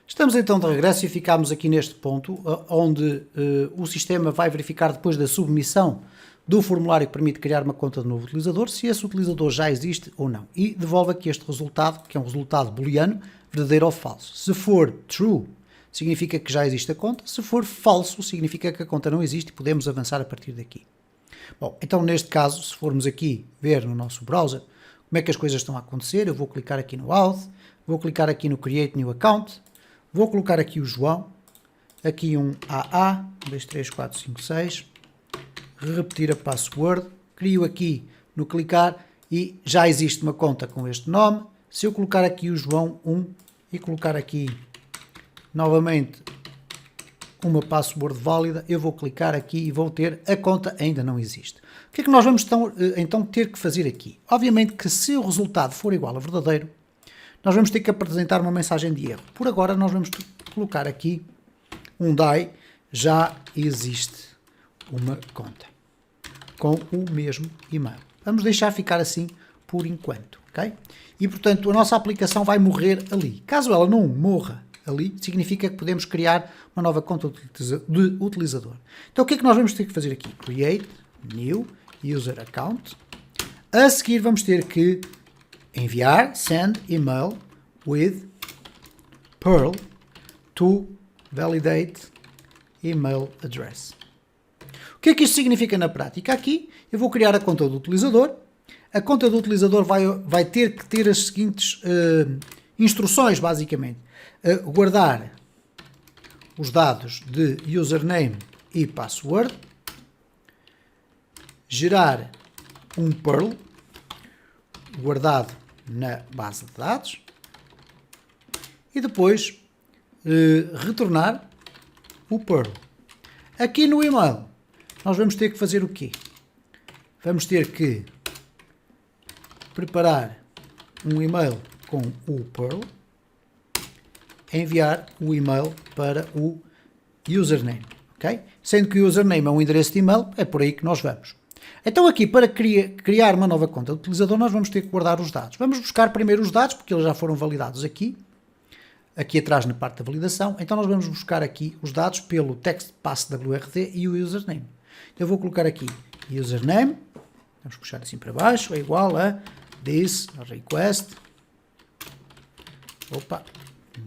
Estamos então de regresso e ficámos aqui neste ponto, onde o sistema vai verificar depois da submissão do formulário que permite criar uma conta de novo utilizador, se esse utilizador já existe ou não. E devolve aqui este resultado, que é um resultado booleano, verdadeiro ou falso. Se for true, significa que já existe a conta. Se for falso, significa que a conta não existe e podemos avançar a partir daqui. Bom, então neste caso, se formos aqui ver no nosso browser como é que as coisas estão a acontecer, eu vou clicar aqui no Auth, vou clicar aqui no Create New Account, vou colocar aqui o João, aqui um AA, 1, 2, 3, 4, 5, 6, repetir a password, crio aqui no clicar e já existe uma conta com este nome. Se eu colocar aqui o João 1 e colocar aqui novamente uma password válida, eu vou clicar aqui e vou ter a conta ainda não existe. O que é que nós vamos então ter que fazer aqui? Obviamente que se o resultado for igual a verdadeiro, nós vamos ter que apresentar uma mensagem de erro. Por agora nós vamos colocar aqui um DAI, já existe uma conta com o mesmo e-mail. Vamos deixar ficar assim por enquanto, ok? E portanto a nossa aplicação vai morrer ali. Caso ela não morra ali, significa que podemos criar uma nova conta de utilizador. Então o que é que nós vamos ter que fazer aqui? Create New User Account. A seguir vamos ter que enviar send email with Perl to validate email address. O que é que isto significa na prática? Aqui eu vou criar a conta do utilizador. A conta do utilizador vai ter que ter as seguintes instruções, basicamente. Guardar os dados de username e password, gerar um Perl guardado na base de dados e depois retornar o Perl. Aqui no e-mail nós vamos ter que fazer o quê? Vamos ter que preparar um e-mail com o Perl, enviar o e-mail para o username, ok? Sendo que o username é um endereço de e-mail, é por aí que nós vamos. Então aqui, para criar uma nova conta de utilizador, nós vamos ter que guardar os dados. Vamos buscar primeiro os dados, porque eles já foram validados aqui atrás na parte da validação. Então nós vamos buscar aqui os dados pelo text password e o username. Eu vou colocar aqui username, vamos puxar assim para baixo, é igual a this request,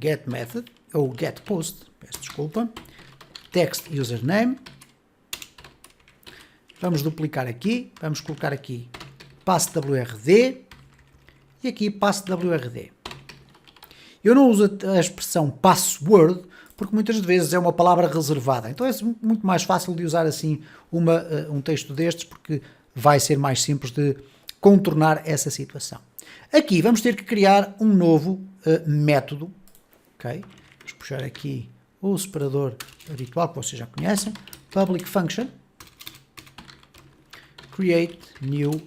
get method, ou get post, peço desculpa, text username, vamos duplicar aqui, vamos colocar aqui password e aqui password. Eu não uso a expressão password porque muitas vezes é uma palavra reservada, então é muito mais fácil de usar assim um texto destes porque vai ser mais simples de contornar essa situação. Aqui vamos ter que criar um novo método, ok? Vamos puxar aqui o separador habitual que vocês já conhecem, public function, create new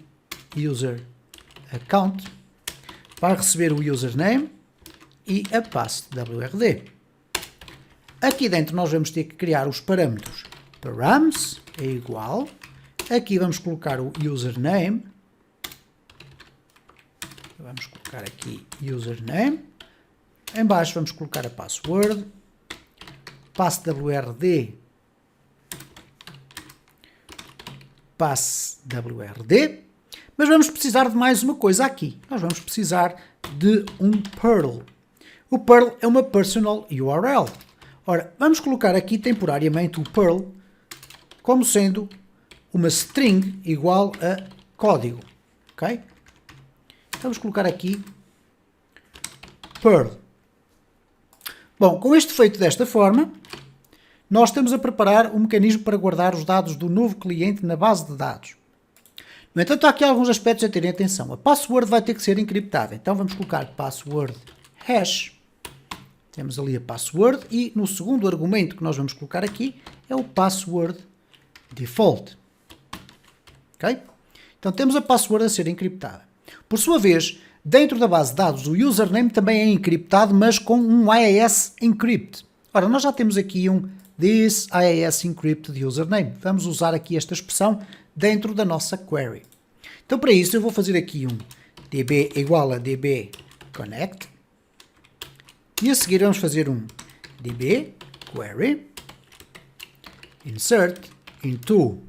user account, vai receber o username e a password. Aqui dentro nós vamos ter que criar os parâmetros. Params é igual, aqui vamos colocar o username, vamos colocar aqui username, em baixo vamos colocar a password, password, mas vamos precisar de mais uma coisa aqui. Nós vamos precisar de um Perl. O Perl é uma personal URL. Ora, vamos colocar aqui temporariamente o Perl como sendo uma string igual a código, ok? Vamos colocar aqui Perl. Bom, com este feito desta forma, nós estamos a preparar um mecanismo para guardar os dados do novo cliente na base de dados. No entanto, há aqui alguns aspectos a terem atenção. A password vai ter que ser encriptada. Então vamos colocar password hash. Temos ali a password e no segundo argumento que nós vamos colocar aqui é o password default. Ok? Então temos a password a ser encriptada. Por sua vez, dentro da base de dados, o username também é encriptado, mas com um IAS encrypt. Ora, nós já temos aqui um this IAS encrypted username. Vamos usar aqui esta expressão dentro da nossa query. Então para isso eu vou fazer aqui um db igual a db connect E a seguir vamos fazer um db query insert into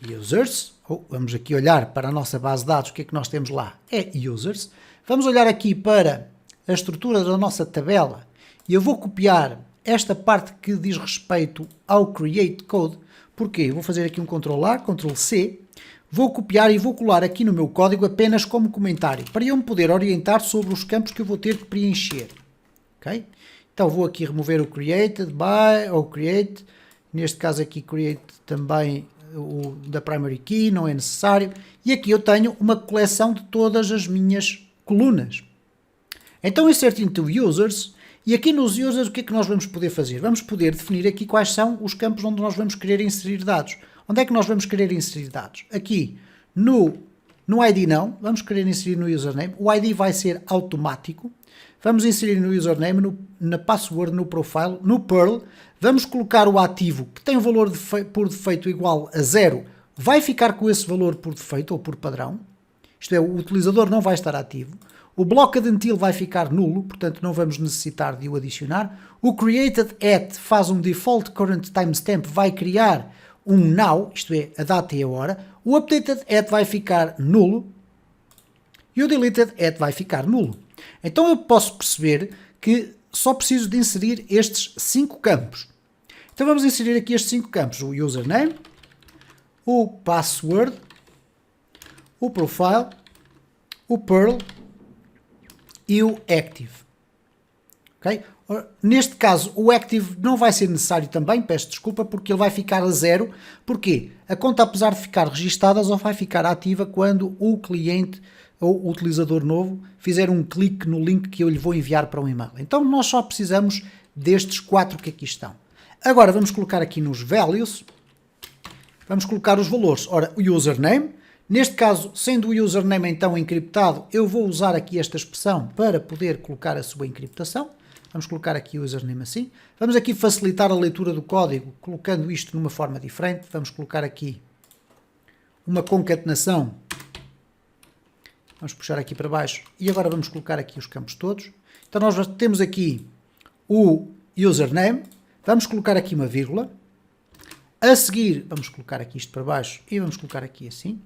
users. Vamos aqui olhar para a nossa base de dados, o que é que nós temos lá? É users. Vamos olhar aqui para a estrutura da nossa tabela e eu vou copiar esta parte que diz respeito ao create code. Porquê? Vou fazer aqui um Ctrl+A, Ctrl+C, vou copiar e vou colar aqui no meu código apenas como comentário, para eu me poder orientar sobre os campos que eu vou ter que preencher. Okay? Então vou aqui remover o created by, ou create, neste caso aqui create também o da primary key, não é necessário, e aqui eu tenho uma coleção de todas as minhas colunas. Então insert into users, e aqui nos users o que é que nós vamos poder fazer? Vamos poder definir aqui quais são os campos onde nós vamos querer inserir dados. Onde é que nós vamos querer inserir dados? Aqui no ID não, vamos querer inserir no username, o ID vai ser automático. Vamos inserir no username, na password, no profile, no Perl, vamos colocar o ativo que tem o valor por defeito igual a 0, vai ficar com esse valor por defeito ou por padrão, isto é, o utilizador não vai estar ativo, o blocked until vai ficar nulo, portanto não vamos necessitar de o adicionar, o created at faz um default current timestamp, vai criar um now, isto é, a data e a hora, o updated at vai ficar nulo e o deleted at vai ficar nulo. Então eu posso perceber que só preciso de inserir estes 5 campos. Então vamos inserir aqui estes 5 campos, o username, o password, o profile, o Perl e o active. Okay? Neste caso o active não vai ser necessário também, peço desculpa, porque ele vai ficar a 0. Porquê? A conta, apesar de ficar registada, só vai ficar ativa quando o cliente ou o utilizador novo fizer um clique no link que eu lhe vou enviar para um e-mail. Então nós só precisamos destes 4 que aqui estão. Agora vamos colocar aqui nos values, vamos colocar os valores. Ora, o username, neste caso, sendo o username então encriptado, eu vou usar aqui esta expressão para poder colocar a sua encriptação. Vamos colocar aqui o username assim. Vamos aqui facilitar a leitura do código, colocando isto numa forma diferente. Vamos colocar aqui uma concatenação. Vamos puxar aqui para baixo e agora vamos colocar aqui os campos todos. Então nós temos aqui o username, vamos colocar aqui uma vírgula, a seguir vamos colocar aqui isto para baixo e vamos colocar aqui assim.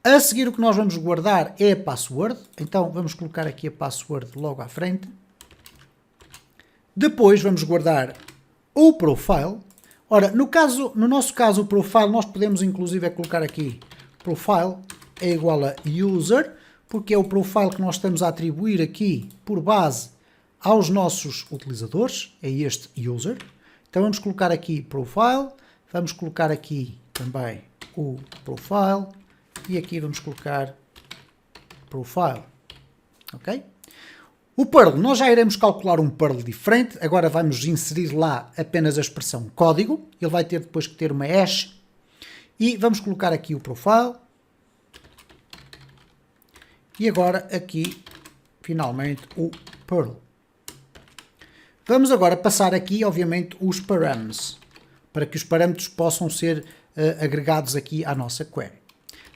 A seguir o que nós vamos guardar é a password, então vamos colocar aqui a password logo à frente. Depois vamos guardar o profile. Ora, no nosso caso o profile nós podemos inclusive colocar aqui profile é igual a user, porque é o profile que nós estamos a atribuir aqui por base aos nossos utilizadores, é este user. Então vamos colocar aqui profile, vamos colocar aqui também o profile e aqui vamos colocar profile, ok? O Perl, nós já iremos calcular um Perl diferente, agora vamos inserir lá apenas a expressão código, ele vai ter depois que ter uma hash, e vamos colocar aqui o profile, e agora aqui, finalmente, o Perl. Vamos agora passar aqui, obviamente, os params, para que os parâmetros possam ser agregados aqui à nossa query.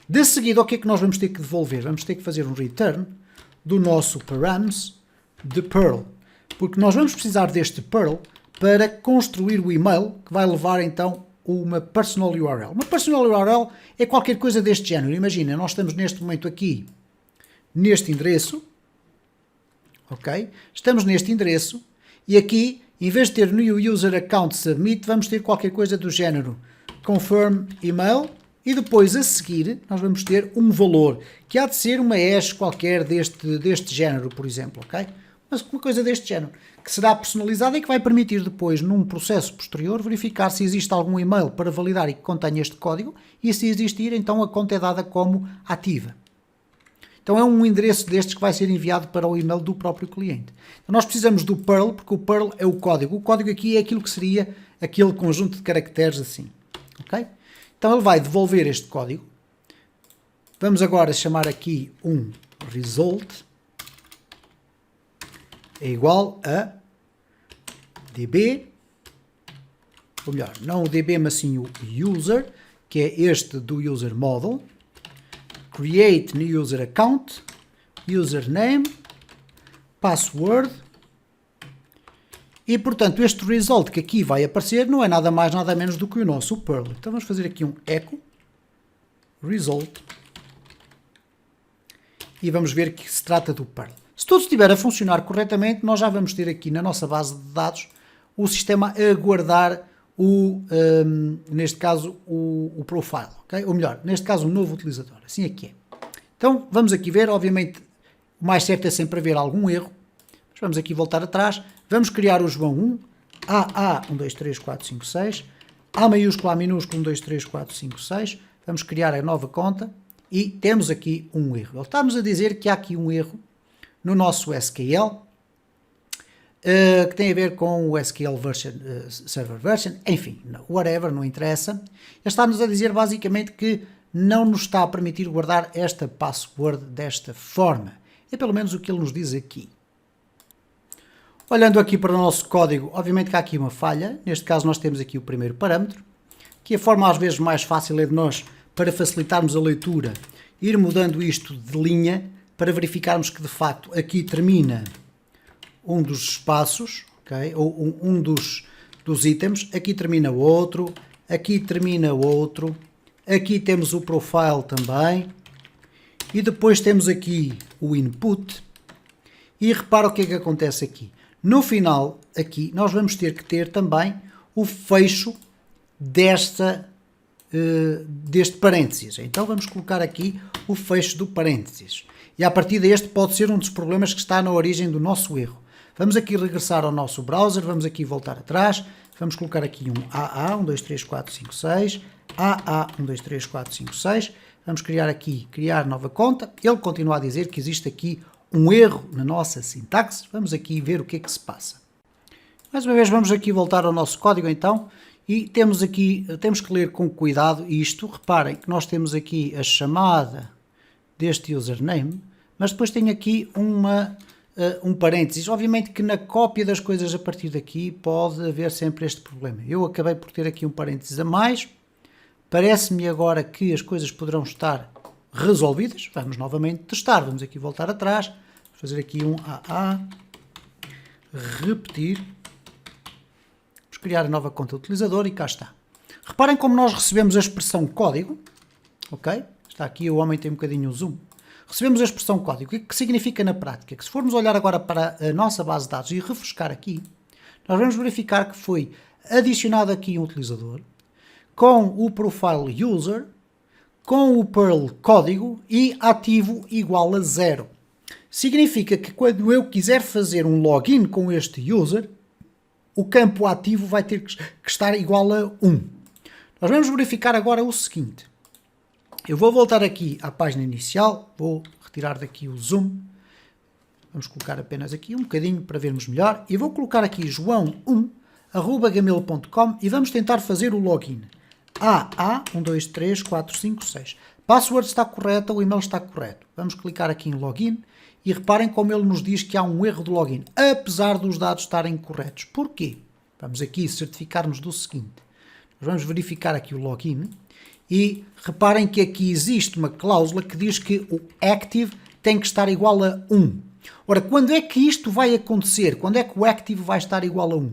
De seguida, o que é que nós vamos ter que devolver? Vamos ter que fazer um return do nosso params de Perl, porque nós vamos precisar deste Perl para construir o e-mail que vai levar então uma personal URL. Uma personal URL é qualquer coisa deste género. Imagina, nós estamos neste momento aqui neste endereço, ok? Estamos neste endereço e aqui, em vez de ter new user account submit, vamos ter qualquer coisa do género confirm email e depois a seguir nós vamos ter um valor que há de ser uma hash qualquer deste género, por exemplo, ok? Mas uma coisa deste género, que será personalizada e que vai permitir depois, num processo posterior, verificar se existe algum e-mail para validar e que contenha este código e se existir, então a conta é dada como ativa. Então é um endereço destes que vai ser enviado para o e-mail do próprio cliente. Então nós precisamos do Perl, porque o Perl é o código. O código aqui é aquilo que seria aquele conjunto de caracteres assim. Ok? Então ele vai devolver este código. Vamos agora chamar aqui um result. É igual a db, ou melhor, não o db, mas sim o user, que é este do user model. Create new user account, username, password E, portanto, este result que aqui vai aparecer não é nada mais, nada menos do que o nosso Perl. Então vamos fazer aqui um echo result e vamos ver que se trata do Perl. Se tudo estiver a funcionar corretamente, nós já vamos ter aqui na nossa base de dados o sistema a guardar neste caso, o profile, okay? Ou melhor, neste caso, um novo utilizador. Assim é que é. Então, vamos aqui ver, obviamente, o mais certo é sempre haver algum erro. Mas vamos aqui voltar atrás. Vamos criar o João 1, AA 1, 2, 3, 4, 5, 6, A maiúsculo, A minúsculo, 1, 2, 3, 4, 5, 6. Vamos criar a nova conta e temos aqui um erro. Ele está-nos a dizer que há aqui um erro no nosso SQL, que tem a ver com o SQL version, server version, enfim, whatever, não interessa. Ele está-nos a dizer basicamente que não nos está a permitir guardar esta password desta forma. É pelo menos o que ele nos diz aqui. Olhando aqui para o nosso código, obviamente que há aqui uma falha. Neste caso nós temos aqui o primeiro parâmetro, que a forma às vezes mais fácil é de nós, para facilitarmos a leitura, ir mudando isto de linha, para verificarmos que de facto aqui termina um dos espaços, okay? Ou um dos itens, aqui termina outro, aqui termina outro, aqui temos o profile também, e depois temos aqui o input, e repara o que é que acontece aqui. No final, aqui, nós vamos ter que ter também o fecho deste parênteses. Então vamos colocar aqui o fecho do parênteses. E a partir deste pode ser um dos problemas que está na origem do nosso erro. Vamos aqui regressar ao nosso browser, vamos aqui voltar atrás, vamos colocar aqui um AA, 1, 2, 3, 4, 5, 6, AA, 1, 2, 3, 4, 5, 6, vamos criar nova conta. Ele continua a dizer que existe aqui um erro na nossa sintaxe. Vamos aqui ver o que é que se passa. Mais uma vez vamos aqui voltar ao nosso código então, e temos que ler com cuidado isto. Reparem que nós temos aqui a chamada deste username, mas depois tem aqui um parênteses. Obviamente que na cópia das coisas a partir daqui pode haver sempre este problema. Eu acabei por ter aqui um parênteses a mais. Parece-me agora que as coisas poderão estar resolvidas. Vamos novamente testar. Vamos aqui voltar atrás. Fazer aqui um AA. Repetir. Vamos criar a nova conta utilizador e cá está. Reparem como nós recebemos a expressão código. Ok? Está aqui, o homem tem um bocadinho o zoom. Recebemos a expressão código. O que significa na prática? Que se formos olhar agora para a nossa base de dados e refrescar aqui, nós vamos verificar que foi adicionado aqui um utilizador com o profile user, com o Perl código e ativo igual a 0. Significa que quando eu quiser fazer um login com este user, o campo ativo vai ter que estar igual a 1. Nós vamos verificar agora o seguinte. Eu vou voltar aqui à página inicial, vou retirar daqui o zoom, vamos colocar apenas aqui um bocadinho para vermos melhor, e vou colocar aqui joão1@gmail.com e vamos tentar fazer o login. AA 1, 2, 3, 4, 5, 6. Password está correta, o e-mail está correto. Vamos clicar aqui em login e reparem como ele nos diz que há um erro de login, apesar dos dados estarem corretos. Porquê? Vamos aqui certificar-nos do seguinte. Nós vamos verificar aqui o login e reparem que aqui existe uma cláusula que diz que o active tem que estar igual a 1. Ora, quando é que isto vai acontecer? Quando é que o active vai estar igual a 1?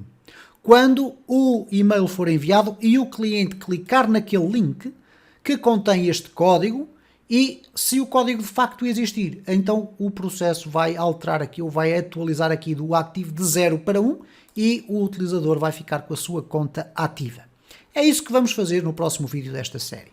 Quando o e-mail for enviado e o cliente clicar naquele link que contém este código e se o código de facto existir, então o processo vai alterar aqui ou vai atualizar aqui do active de 0 para 1 e o utilizador vai ficar com a sua conta ativa. É isso que vamos fazer no próximo vídeo desta série.